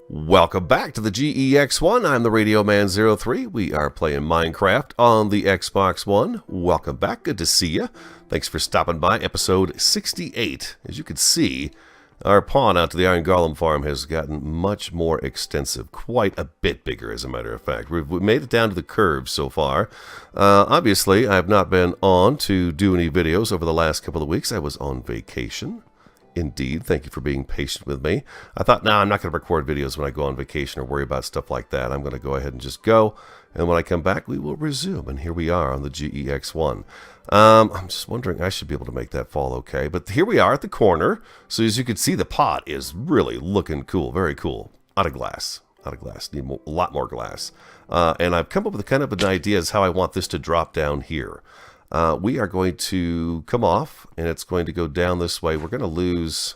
Welcome back to the GE-X1. I'm the TheRADIOMAN03. We are playing Minecraft on the Xbox One. Welcome back. Good to see you. Thanks for stopping by. Episode 68. As you can see, our pawn out to the Iron Golem farm has gotten much more extensive. Quite a bit bigger, as a matter of fact. We've made it down to the curve so far. Obviously, I've not been on to do any videos over the last couple of weeks. I was on vacation. Indeed. Thank you for being patient with me. I thought, I'm not going to record videos when I go on vacation or worry about stuff like that. I'm going to go ahead and just go. And when I come back, we will resume. And here we are on the GE-X1. I'm just wondering, I should be able to make that fall okay. But here we are at the corner. So as you can see, the pot is really looking cool. Very cool. Out of glass. Out of glass. Need a lot more glass. And I've come up with kind of an idea as how I want this to drop down here. We are going to come off, and it's going to go down this way. We're going to lose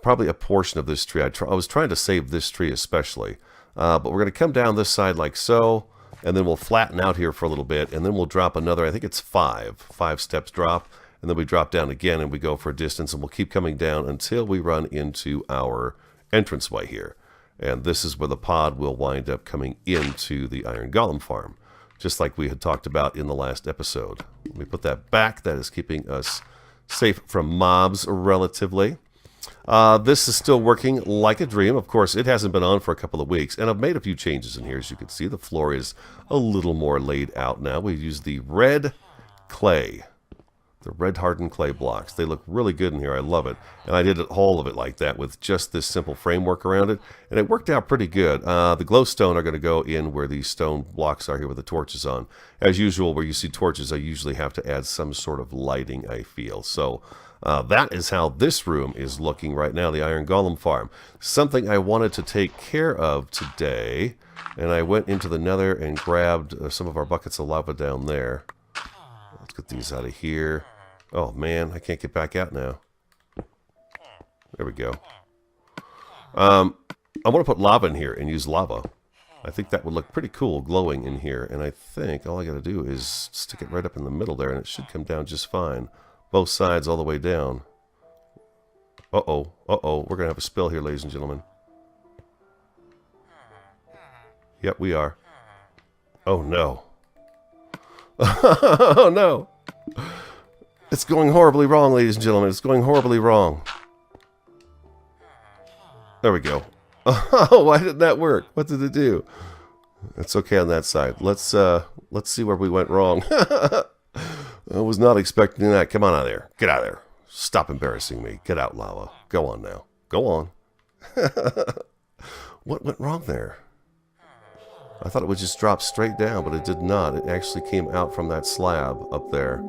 probably a portion of this tree. I was trying to save this tree especially. But we're going to come down this side like so, and then we'll flatten out here for a little bit, and then we'll drop another, I think it's five steps drop, and then we drop down again, and we go for a distance, and we'll keep coming down until we run into our entranceway here. And this is where the pod will wind up coming into the Iron Golem farm, just like we had talked about in the last episode. Let me put that back. That is keeping us safe from mobs relatively. This is still working like a dream. Of course, it hasn't been on for a couple of weeks, and I've made a few changes in here. As you can see, the floor is a little more laid out now. We use the red clay, the red hardened clay blocks. They look really good in here. I love it. And I did all of it like that with just this simple framework around it. And it worked out pretty good. The glowstone are going to go in where these stone blocks are here with the torches on. As usual, where you see torches, I usually have to add some sort of lighting, I feel. So that is how this room is looking right now, the Iron Golem farm. Something I wanted to take care of today. And I went into the nether and grabbed some of our buckets of lava down there. Let's get these out of here. Oh man, I can't get back out now. There we go. I want to put lava in here and use lava. I think that would look pretty cool glowing in here. And I think all I got to do is stick it right up in the middle there, and it should come down just fine. Both sides all the way down. Uh-oh. Uh-oh. We're going to have a spill here, ladies and gentlemen. Yep, we are. Oh no. Oh no. It's going horribly wrong, ladies and gentlemen. It's going horribly wrong. There we go. Oh, why didn't that work? What did it do? It's okay on that side. Let's see where we went wrong. I was not expecting that. Come on out of there. Get out of there. Stop embarrassing me. Get out, lava. Go on now. Go on. What went wrong there? I thought it would just drop straight down, but it did not. It actually came out from that slab up there.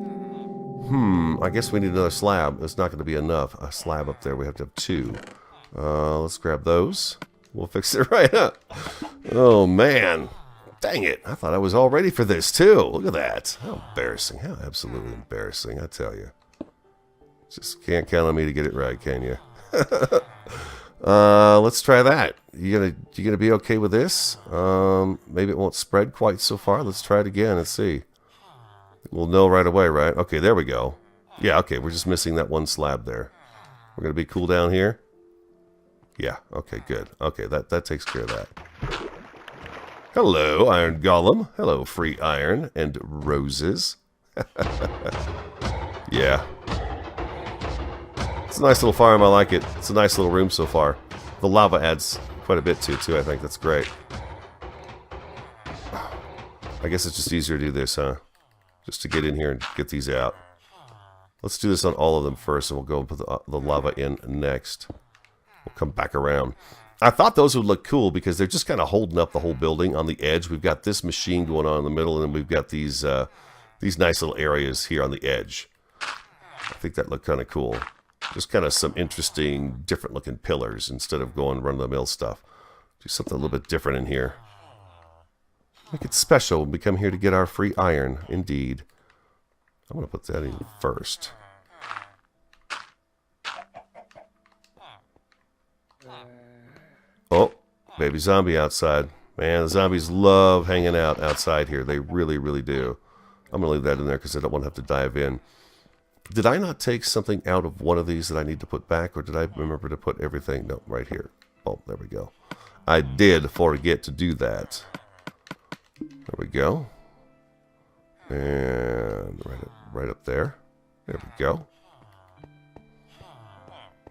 I guess we need another slab. It's not going to be enough. A slab up there. We have to have two. Let's grab those. We'll fix it right up. Oh, man. Dang it. I thought I was all ready for this, too. Look at that. How embarrassing. How absolutely embarrassing, I tell you. Just can't count on me to get it right, can you? Let's try that. You gonna be okay with this? Maybe it won't spread quite so far. Let's try it again and see. We'll know right away, right? Okay, there we go. Yeah, okay, we're just missing that one slab there. We're gonna be cool down here. Yeah, okay, good. Okay, that takes care of that. Hello, Iron Golem. Hello, free iron and roses. Yeah. It's a nice little farm. I like it. It's a nice little room so far. The lava adds quite a bit to it, too. I think that's great. I guess it's just easier to do this, huh? Just to get in here and get these out. Let's do this on all of them first, and we'll go and put the lava in next. We'll come back around. I thought those would look cool because they're just kind of holding up the whole building on the edge. We've got this machine going on in the middle, and then we've got these nice little areas here on the edge. I think that looked kind of cool. Just kind of some interesting, different looking pillars instead of going run-of-the-mill stuff. Do something a little bit different in here. Make it special when we come here to get our free iron, indeed. I'm going to put that in first. Oh, baby zombie outside. Man, the zombies love hanging out outside here. They really, really do. I'm going to leave that in there because I don't want to have to dive in. Did I not take something out of one of these that I need to put back, or did I remember to put everything? No, right here. Oh, there we go. I did forget to do that. There we go. And right up there. There we go.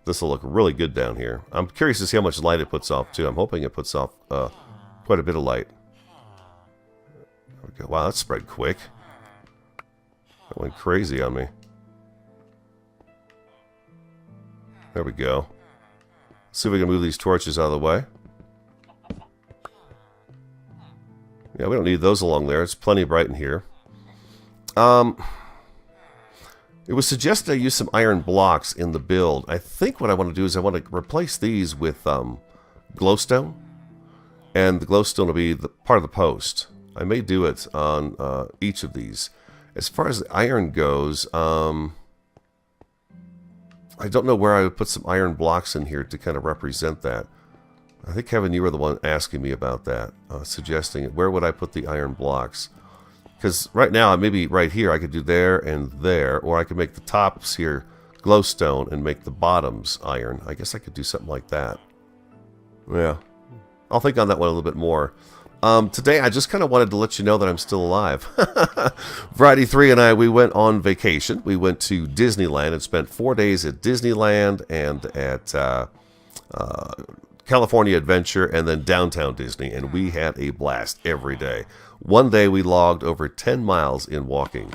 This will look really good down here. I'm curious to see how much light it puts off, too. I'm hoping it puts off quite a bit of light. There we go. Wow, that spread quick. That went crazy on me. There we go. Let's see if we can move these torches out of the way. Yeah, we don't need those along there. It's plenty bright in here. It was suggested I use some iron blocks in the build. I think what I want to do is I want to replace these with glowstone. And the glowstone will be the part of the post. I may do it on each of these. As far as the iron goes, I don't know where I would put some iron blocks in here to kind of represent that. I think, Kevin, you were the one asking me about that, suggesting it. Where would I put the iron blocks? Because right now, maybe right here, I could do there and there, or I could make the tops here glowstone and make the bottoms iron. I guess I could do something like that. Yeah, I'll think on that one a little bit more. Today, I just kind of wanted to let you know that I'm still alive. Variety 3 and I, we went on vacation. We went to Disneyland and spent 4 days at Disneyland and at California Adventure and then downtown Disney, and we had a blast every day. One day we logged over 10 miles in walking.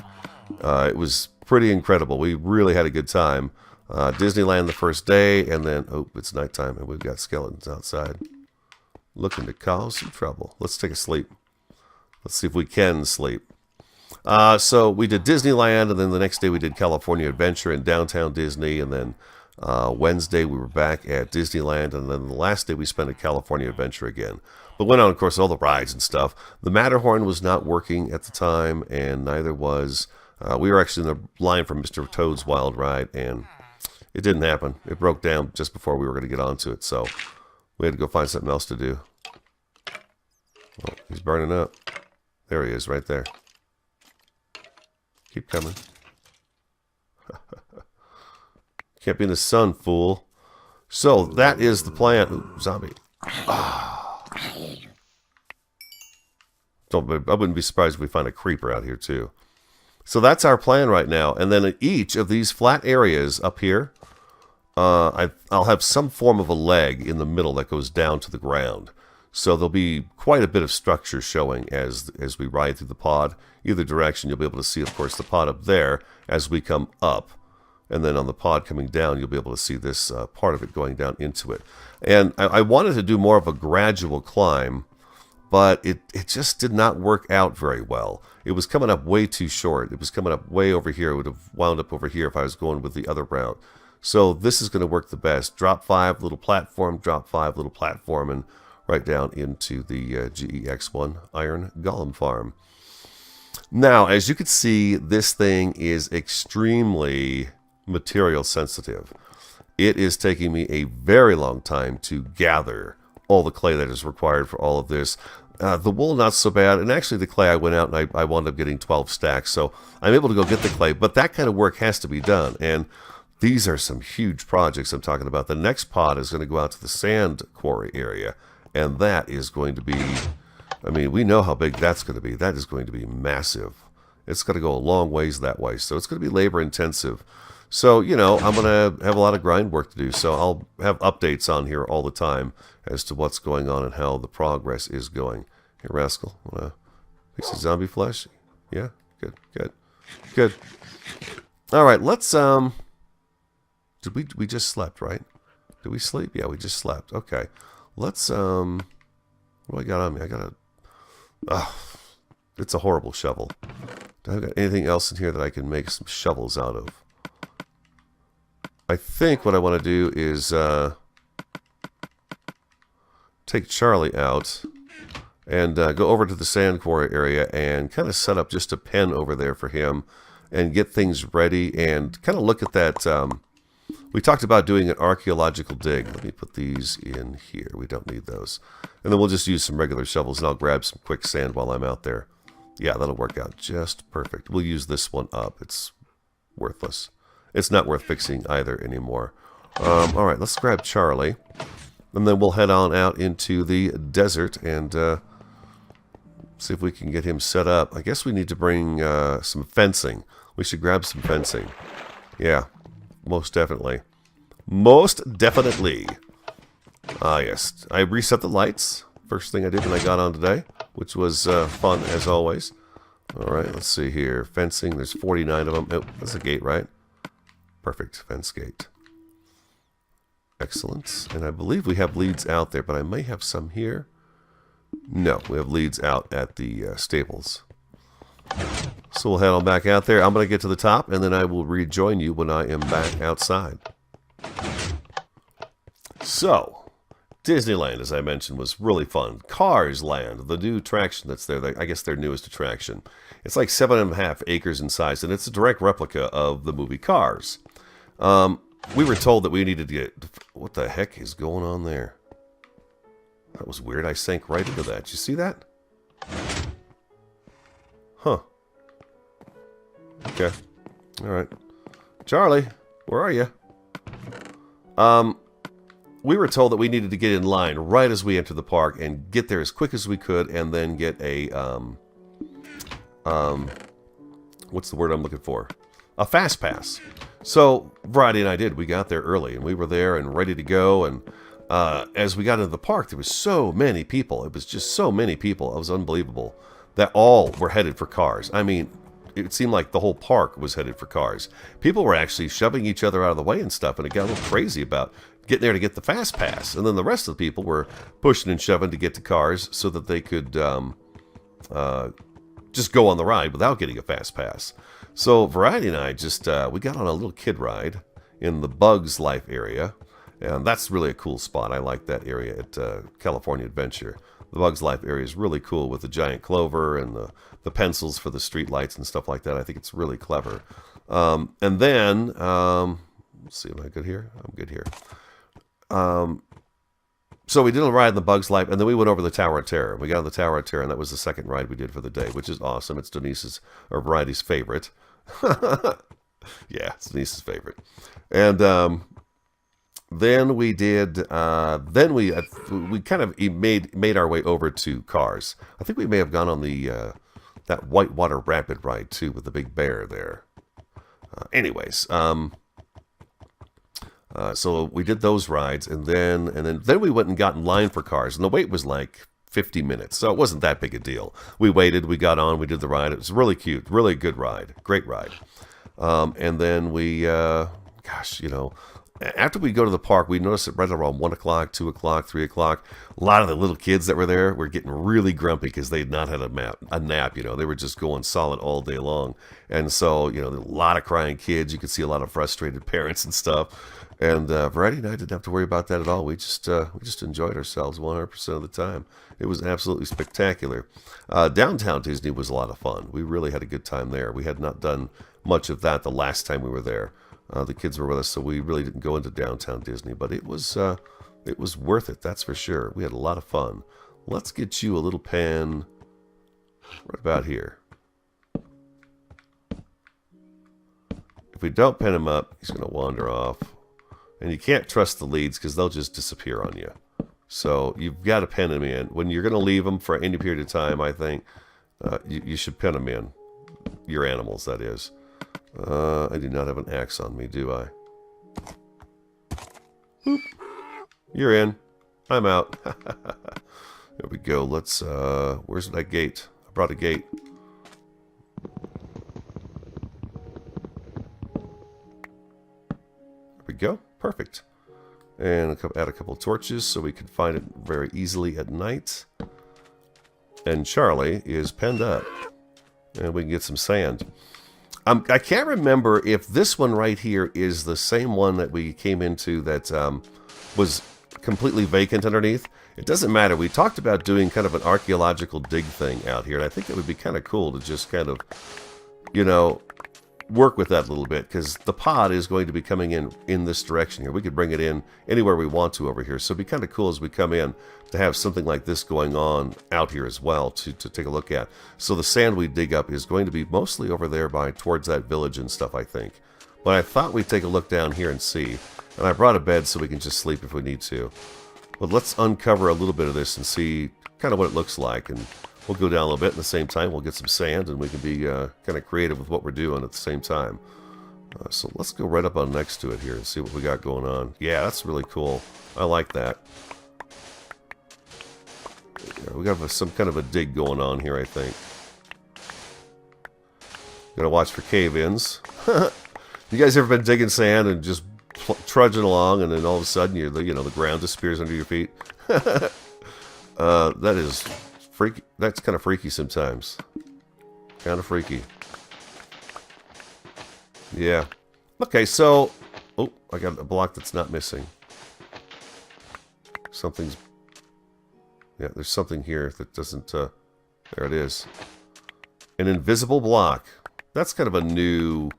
It was pretty incredible. We really had a good time. Disneyland the first day, and then, oh, it's nighttime and we've got skeletons outside looking to cause some trouble. Let's take a sleep. Let's see if we can sleep. So we did Disneyland, and then the next day we did California Adventure in downtown Disney, and then Wednesday we were back at Disneyland, and then the last day we spent at California Adventure again. But went on, of course, all the rides and stuff. The Matterhorn was not working at the time, and neither was... we were actually in the line for Mr. Toad's Wild Ride, and it didn't happen. It broke down just before we were going to get onto it, so we had to go find something else to do. Oh, he's burning up. There he is, right there. Keep coming. Can't be in the sun, fool. So, that is the plan. Ooh, zombie. I wouldn't be surprised if we find a creeper out here, too. So, that's our plan right now. And then at each of these flat areas up here, I'll have some form of a leg in the middle that goes down to the ground. So there'll be quite a bit of structure showing as we ride through the pod. Either direction, you'll be able to see, of course, the pod up there as we come up. And then on the pod coming down, you'll be able to see this part of it going down into it. And I wanted to do more of a gradual climb, but it just did not work out very well. It was coming up way too short. It was coming up way over here. It would have wound up over here if I was going with the other route. So this is going to work the best. Drop 5, little platform, drop 5, little platform, and right down into the GE-X1 Iron Golem Farm. Now, as you can see, this thing is extremely material sensitive. It is taking me a very long time to gather all the clay that is required for all of this. The wool, not so bad, and actually the clay, I went out and I wound up getting 12 stacks, so I'm able to go get the clay, but that kind of work has to be done, and these are some huge projects I'm talking about. The next pod is going to go out to the sand quarry area, and that is going to be, I mean, we know how big that's going to be. That is going to be massive. It's going to go a long ways that way, so it's going to be labor intensive. So, you know, I'm going to have a lot of grind work to do, so I'll have updates on here all the time as to what's going on and how the progress is going. Hey, Rascal, want a piece of zombie flesh? Yeah? Good, good, good. All right, let's, we just slept, right? Did we sleep? Yeah, we just slept. Okay. Let's, what do I got on me? I got a, it's a horrible shovel. Do I got anything else in here that I can make some shovels out of? I think what I want to do is take Charlie out and go over to the sand quarry area and kind of set up just a pen over there for him and get things ready and kind of look at that. We talked about doing an archaeological dig. Let me put these in here. We don't need those. And then we'll just use some regular shovels, and I'll grab some quicksand while I'm out there. Yeah, that'll work out just perfect. We'll use this one up. It's worthless. it's not worth fixing either anymore. All right, let's grab Charlie, and then we'll head on out into the desert and see if we can get him set up. I guess we need to bring some fencing. We should grab some fencing. Yeah, most definitely. Most definitely. Ah, yes. I reset the lights. First thing I did when I got on today, which was fun as always. All right, let's see here. Fencing, there's 49 of them. Oh, that's a gate, right? Perfect, fence gate. Excellent. And I believe we have leads out there, but I may have some here. No, we have leads out at the stables. So we'll head on back out there. I'm going to get to the top, and then I will rejoin you when I am back outside. So, Disneyland, as I mentioned, was really fun. Cars Land, the new attraction that's there, I guess their newest attraction. It's like 7.5 acres in size, and it's a direct replica of the movie Cars. We were told that we needed to get... What the heck is going on there? That was weird. I sank right into that. You see that? Huh. Okay. Alright. Charlie, where are you? We were told that we needed to get in line right as we entered the park and get there as quick as we could and then get a, what's the word I'm looking for? A fast pass. So, Variety and I did. We got there early, and we were there and ready to go, and as we got into the park, there was so many people. It was just so many people. It was unbelievable that all were headed for Cars. I mean, it seemed like the whole park was headed for Cars. People were actually shoving each other out of the way and stuff, and it got a little crazy about getting there to get the fast pass. And then the rest of the people were pushing and shoving to get to Cars so that they could just go on the ride without getting a fast pass. So Variety and I just, we got on a little kid ride in the Bugs Life area. And that's really a cool spot. I like that area at California Adventure. The Bugs Life area is really cool with the giant clover and the pencils for the street lights and stuff like that. I think it's really clever. And then, let's see, am I good here? I'm good here. So we did a ride in the Bugs Life, and then we went over the Tower of Terror. We got on the Tower of Terror, and that was the second ride we did for the day, which is awesome. It's Denise's, or Variety's favorite. Yeah, it's Denise's favorite. And then we did, then we kind of made our way over to Cars. I think we may have gone on the that Whitewater Rapid ride too, with the big bear there. Anyways, so we did those rides, and then we went and got in line for Cars, and the wait was like 50 minutes, so it wasn't that big a deal. We waited, we got on, we did the ride. It was really cute, really good ride, great ride. And then we, gosh, you know, after we go to the park, we noticed that right around 1 o'clock, 2 o'clock, 3 o'clock, a lot of the little kids that were there were getting really grumpy because they had not had a nap, you know. They were just going solid all day long. And so, you know, a lot of crying kids. You could see a lot of frustrated parents and stuff. And Variety and I didn't have to worry about that at all. We just enjoyed ourselves 100% of the time. It was absolutely spectacular. Downtown Disney was a lot of fun. We really had a good time there. We had not done much of that the last time we were there. The kids were with us, so we really didn't go into downtown Disney, but it was worth it, that's for sure. We had a lot of fun. Let's get you a little pen right about here. If we don't pen him up, he's going to wander off. And you can't trust the leads because they'll just disappear on you. So you've got to pen him in. When you're going to leave them for any period of time, I think, you should pen them in. Your animals, that is. I do not have an axe on me, do I? Boop. You're in. I'm out. There we go. Let's, where's that gate? I brought a gate. There we go. Perfect. And add a couple of torches so we can find it very easily at night. And Charlie is penned up. And we can get some sand. I can't remember if this one right here is the same one that we came into that was completely vacant underneath. It doesn't matter. We talked about doing kind of an archaeological dig thing out here, and I think it would be kind of cool to just kind of, you know, work with that a little bit, because the pod is going to be coming in this direction here. We could bring it in anywhere we want to over here, so it'd be kind of cool as we come in to have something like this going on out here as well to take a look at. So the sand we dig up is going to be mostly over there by towards that village and stuff, I think. But I thought we'd take a look down here and see. And I brought a bed so we can just sleep if we need to. But let's uncover a little bit of this and see kind of what it looks like. And we'll go down a little bit. At the same time, we'll get some sand and we can be kind of creative with what we're doing at the same time. So let's go right up on next to it here and see what we got going on. Yeah, that's really cool. I like that. Yeah, we got some kind of a dig going on here, I think. Gotta watch for cave-ins. You guys ever been digging sand and just trudging along, and then all of a sudden, the ground disappears under your feet? That is freaky. That's kind of freaky sometimes. Kind of freaky. Yeah. Okay, so... Oh, I got a block that's not missing. Something's... Yeah, there's something here that doesn't... There it is. An invisible block. That's kind of a new...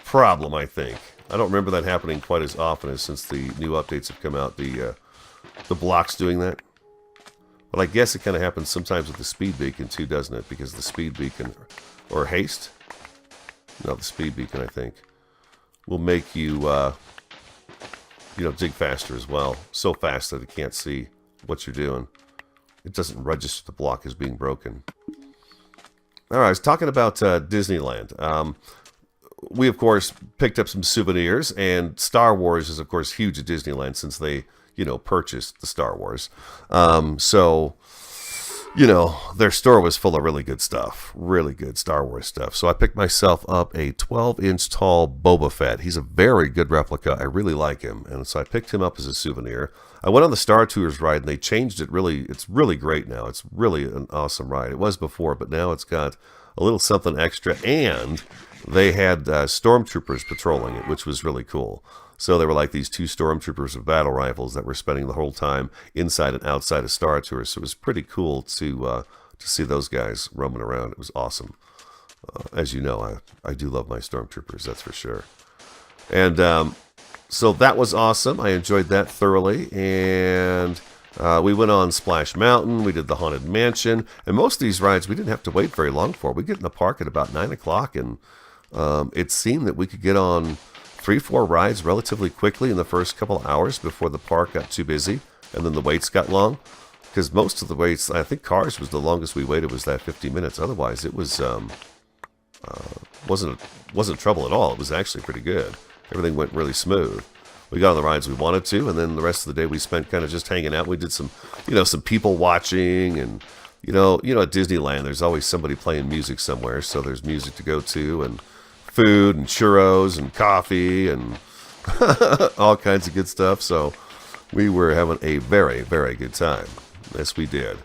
problem, I think. I don't remember that happening quite as often as since the new updates have come out. The blocks doing that. But I guess it kind of happens sometimes with the speed beacon too, doesn't it? Because the speed beacon... Or haste? No, the speed beacon, I think, will make you, dig faster as well. So fast that it can't see what you're doing. It doesn't register the block as being broken. All right, I was talking about Disneyland. We, of course, picked up some souvenirs, and Star Wars is, of course, huge at Disneyland since they, purchased the Star Wars. Their store was full of really good stuff. Really good Star Wars stuff. So I picked myself up a 12-inch tall Boba Fett. He's a very good replica. I really like him. And so I picked him up as a souvenir. I went on the Star Tours ride, and they changed it really. It's really great now. It's really an awesome ride. It was before, but now it's got a little something extra. And they had stormtroopers patrolling it, which was really cool. So they were like these two stormtroopers with battle rifles that were spending the whole time inside and outside of Star Tours. So it was pretty cool to see those guys roaming around. It was awesome. As you know, I do love my stormtroopers, that's for sure. And so that was awesome. I enjoyed that thoroughly. And we went on Splash Mountain. We did the Haunted Mansion. And most of these rides we didn't have to wait very long for. We get in the park at about 9 o'clock. And it seemed that we could get on 3-4 rides relatively quickly in the first couple of hours before the park got too busy and then the waits got long. Because most of the waits, I think Cars was the longest we waited, was that 50 minutes. Otherwise, it was wasn't trouble at all. It was actually pretty good. Everything went really smooth. We got on the rides we wanted to, and then the rest of the day we spent kind of just hanging out. We did some people watching, and at Disneyland, there's always somebody playing music somewhere, so there's music to go to, and food and churros and coffee and all kinds of good stuff. So we were having a very, very good time. Yes, we did.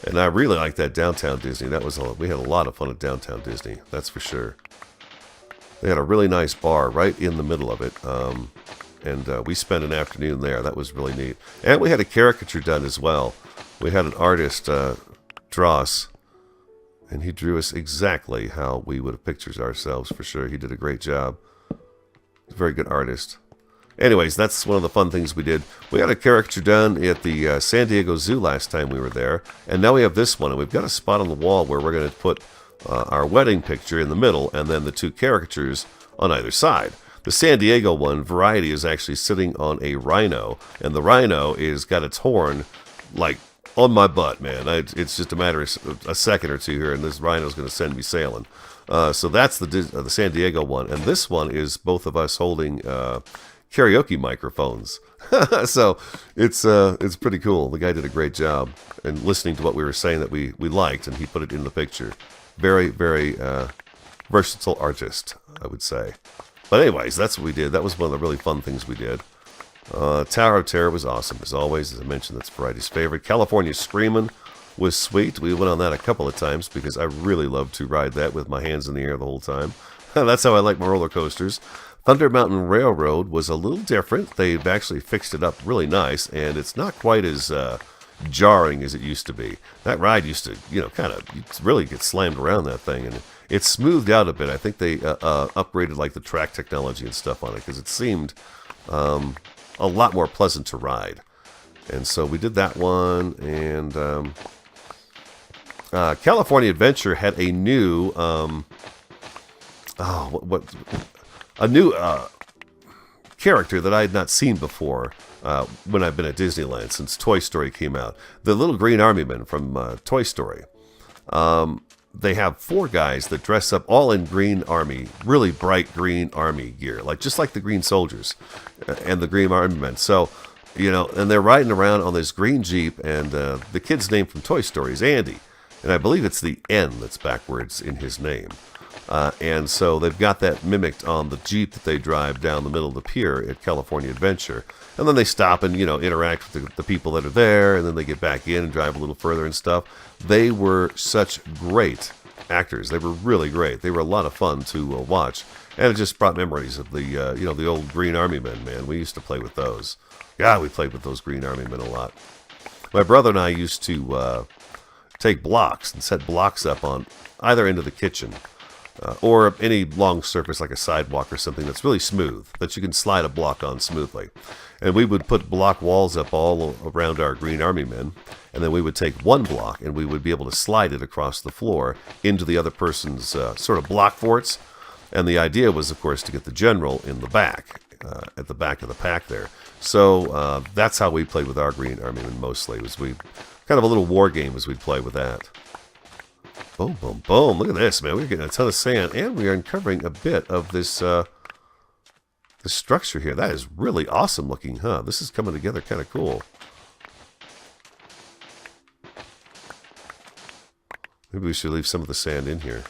And I really liked that Downtown Disney. We had a lot of fun at Downtown Disney, that's for sure. They had a really nice bar right in the middle of it. And we spent an afternoon there. That was really neat. And we had a caricature done as well. We had an artist draw us. And he drew us exactly how we would have pictured ourselves, for sure. He did a great job. He's a very good artist. Anyways, that's one of the fun things we did. We got a caricature done at the San Diego Zoo last time we were there. And now we have this one. And we've got a spot on the wall where we're going to put our wedding picture in the middle and then the two caricatures on either side. The San Diego one, Variety, is actually sitting on a rhino. And the rhino is got its horn, like, on my butt, man. It's just a matter of a second or two here, and this rhino's going to send me sailing. So that's the San Diego one. And this one is both of us holding karaoke microphones. So it's pretty cool. The guy did a great job. And listening to what we were saying that we liked, and he put it in the picture. Very, very versatile artist, I would say. But anyways, that's what we did. That was one of the really fun things we did. Tower of Terror was awesome, as always. As I mentioned, that's Variety's favorite. California Screamin' was sweet. We went on that a couple of times because I really love to ride that with my hands in the air the whole time. That's how I like my roller coasters. Thunder Mountain Railroad was a little different. They've actually fixed it up really nice, and it's not quite as jarring as it used to be. That ride used to, kind of really get slammed around that thing, and it's smoothed out a bit. I think they upgraded like the track technology and stuff on it because it seemed a lot more pleasant to ride. And so we did that one, and California Adventure had a new oh, what a new character that I had not seen before when I've been at Disneyland since Toy Story came out. The little green army men from Toy Story. They have 4 guys that dress up all in green army, really bright green army gear, like just like the green soldiers and the green army men. So, you know, and they're riding around on this green Jeep, and the kid's name from Toy Story is Andy. And I believe it's the N that's backwards in his name. And so they've got that mimicked on the Jeep that they drive down the middle of the pier at California Adventure. And then they stop and, you know, interact with the people that are there, and then they get back in and drive a little further and stuff. They were such great actors. They were really great. They were a lot of fun to watch. And it just brought memories of the, you know, the old Green Army men, man. We used to play with those. Yeah, we played with those Green Army men a lot. My brother and I used to take blocks and set blocks up on either end of the kitchen. Or any long surface like a sidewalk or something that's really smooth, that you can slide a block on smoothly. And we would put block walls up all around our Green Army men, and then we would take one block and we would be able to slide it across the floor into the other person's sort of block forts. And the idea was, of course, to get the general in the back, at the back of the pack there. So that's how we played with our Green Army men mostly. Was we kind of a little war game as we'd play with that. Boom, boom, boom. Look at this, man. We're getting a ton of sand, and we are uncovering a bit of this this structure here. That is really awesome looking, huh? This is coming together kind of cool. Maybe we should leave some of the sand in here.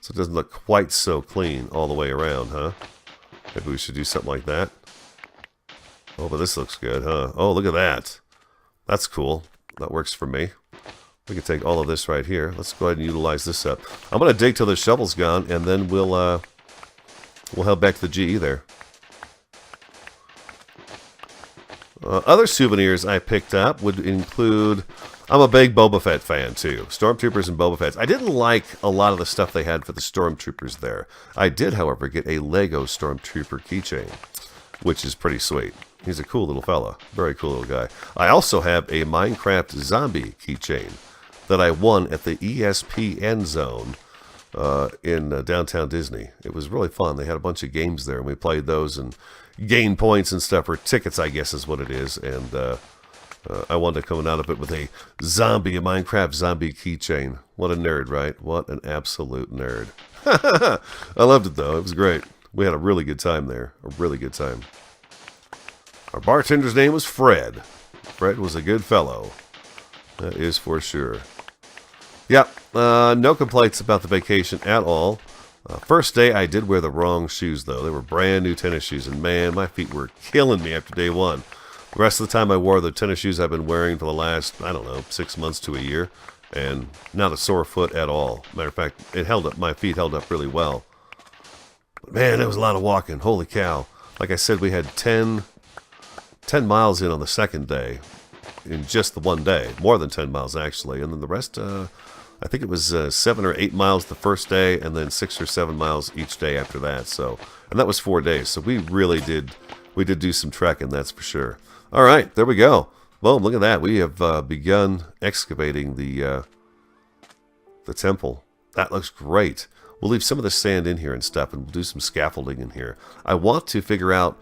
So it doesn't look quite so clean all the way around, huh? Maybe we should do something like that. Oh, but this looks good, huh? Oh, look at that. That's cool. That works for me. We can take all of this right here. Let's go ahead and utilize this up. I'm going to dig till the shovel's gone, and then we'll head back to the GE there. Other souvenirs I picked up would include... I'm a big Boba Fett fan, too. Stormtroopers and Boba Fetts. I didn't like a lot of the stuff they had for the Stormtroopers there. I did, however, get a Lego Stormtrooper keychain, which is pretty sweet. He's a cool little fella. Very cool little guy. I also have a Minecraft zombie keychain that I won at the ESPN zone in downtown Disney. It was really fun. They had a bunch of games there, and we played those and gained points and stuff, or tickets, I guess is what it is. And I wanted to come out of it with a Minecraft zombie keychain. What a nerd, right? What an absolute nerd. I loved it, though. It was great. We had a really good time there. A really good time. Our bartender's name was Fred. Fred was a good fellow. That is for sure. Yep, no complaints about the vacation at all. First day, I did wear the wrong shoes, though. They were brand new tennis shoes, and man, my feet were killing me after day one. The rest of the time, I wore the tennis shoes I've been wearing for the last, I don't know, 6 months to a year, and not a sore foot at all. Matter of fact, it held up. My feet held up really well. But man, it was a lot of walking. Holy cow. Like I said, we had 10 miles in on the second day in just the one day. More than 10 miles, actually. And then the rest, I think it was 7 or 8 miles the first day, and then 6 or 7 miles each day after that. So, and that was 4 days. So we really did do some trekking, that's for sure. All right, there we go. Boom, look at that. We have begun excavating the temple. That looks great. We'll leave some of the sand in here and stuff, and we'll do some scaffolding in here. I want to figure out...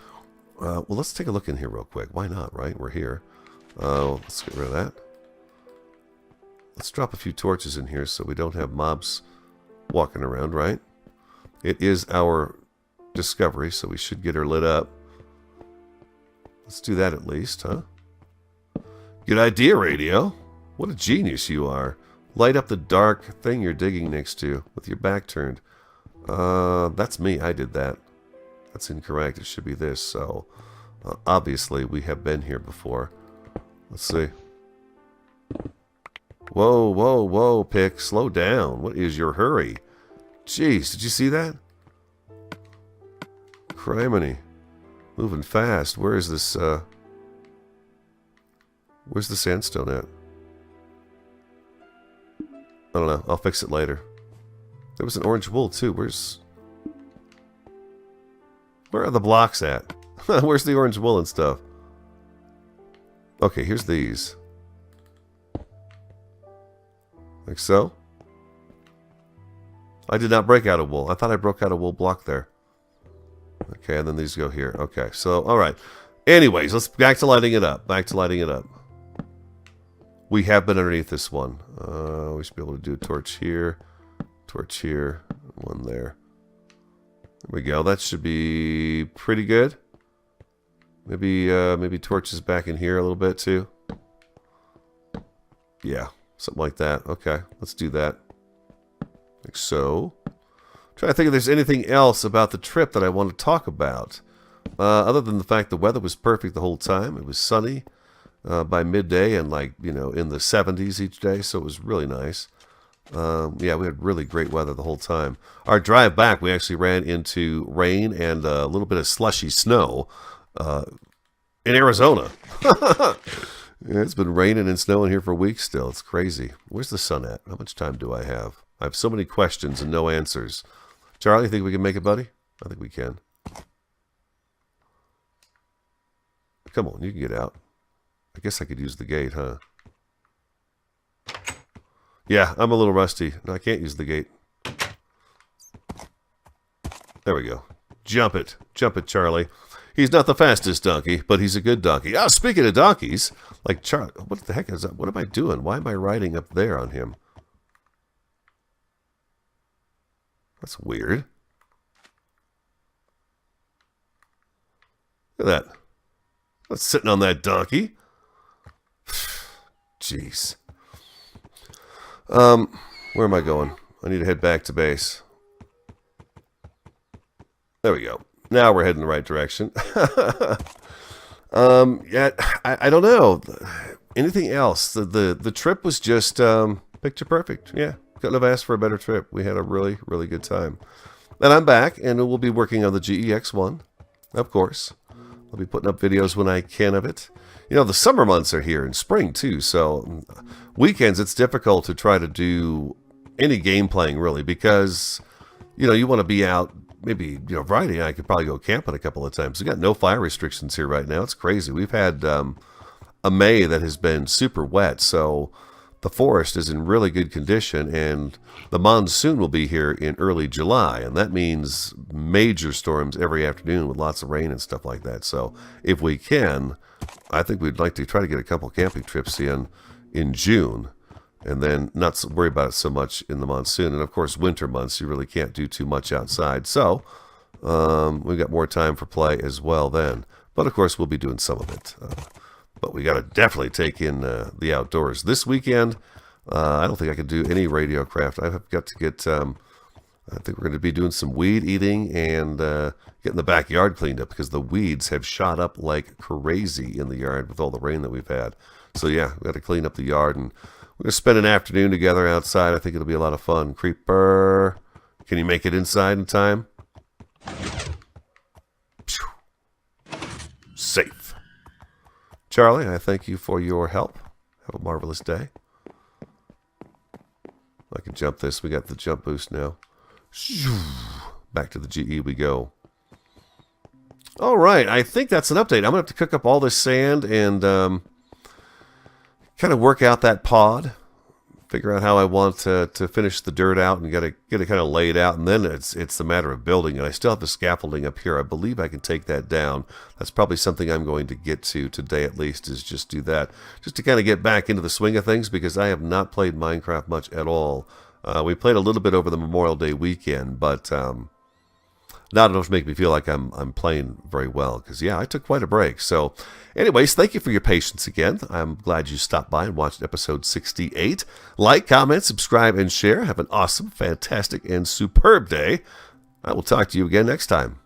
well, let's take a look in here real quick. Why not, right? We're here. Let's get rid of that. Let's drop a few torches in here so we don't have mobs walking around, right? It is our discovery, so we should get her lit up. Let's do that at least, huh? Good idea, radio. What a genius you are. Light up the dark thing you're digging next to with your back turned. That's me. I did that. That's incorrect. It should be this. So, obviously, we have been here before. Let's see. Whoa, whoa, whoa, Pick. Slow down. What is your hurry? Jeez, did you see that? Criminy. Moving fast. Where is this, where's the sandstone at? I don't know. I'll fix it later. There was an orange wool, too. Where are the blocks at? Where's the orange wool and stuff? Okay, here's these. Like so. I did not break out a wool. I thought I broke out a wool block there. Okay, and then these go here. Okay, so, all right. Anyways, let's back to lighting it up. Back to lighting it up. We have been underneath this one. We should be able to do a torch here, one there. There we go. That should be pretty good. Maybe torches back in here a little bit too. Yeah, something like that. Okay, let's do that. Like so. Trying to think if there's anything else about the trip that I want to talk about. Other than the fact the weather was perfect the whole time. It was sunny by midday and like, you know, in the 70s each day. So it was really nice. Yeah, we had really great weather the whole time. Our drive back, we actually ran into rain and a little bit of slushy snow in Arizona. Yeah, it's been raining and snowing here for weeks still. It's crazy. Where's the sun at? How much time do I have? I have so many questions and no answers. Charlie, think we can make it, buddy? I think we can. Come on, you can get out. I guess I could use the gate, huh? Yeah, I'm a little rusty. No, I can't use the gate. There we go. Jump it. Jump it, Charlie. He's not the fastest donkey, but he's a good donkey. Ah, speaking of donkeys, like Charlie, what the heck is that? What am I doing? Why am I riding up there on him? That's weird. Look at that. That's sitting on that donkey. Jeez. Where am I going? I need to head back to base. There we go. Now we're heading the right direction. Yeah, I don't know. Anything else? The trip was just picture perfect. Yeah, couldn't have asked for a better trip. We had a really, really good time. And I'm back, and we'll be working on the GE-X1, of course. I'll be putting up videos when I can of it. You know, the summer months are here, and spring too, so weekends it's difficult to try to do any game playing, really, because, you know, you want to be out. Maybe, you know, Friday I could probably go camping a couple of times. We got no fire restrictions here right now. It's crazy. We've had a May that has been super wet, so the forest is in really good condition, and the monsoon will be here in early July, and that means major storms every afternoon with lots of rain and stuff like that. So if we can, I think we'd like to try to get a couple camping trips in June, and then not worry about it so much in the monsoon. And of course, winter months, you really can't do too much outside. So we've got more time for play as well then. But of course, we'll be doing some of it. But we got to definitely take in the outdoors. This weekend, I don't think I can do any radio craft. I've got to get, I think we're going to be doing some weed eating and getting the backyard cleaned up because the weeds have shot up like crazy in the yard with all the rain that we've had. So yeah, we've got to clean up the yard, and we're going to spend an afternoon together outside. I think it'll be a lot of fun. Creeper, can you make it inside in time? Safe. Charlie, I thank you for your help. Have a marvelous day. I can jump this. We got the jump boost now. Back to the GE we go. All right, I think that's an update. I'm going to have to cook up all this sand and kind of work out that pod, figure out how I want to finish the dirt out and get it kind of laid out, and then it's a matter of building it. I still have the scaffolding up here. I believe I can take that down. That's probably something I'm going to get to today at least, is just do that, just to kind of get back into the swing of things, because I have not played Minecraft much at all. We played a little bit over the Memorial Day weekend, but not enough to make me feel like I'm playing very well, because yeah, I took quite a break. So anyways, thank you for your patience again. I'm glad you stopped by and watched episode 68. Like, comment, subscribe, and share. Have an awesome, fantastic, and superb day. I will talk to you again next time.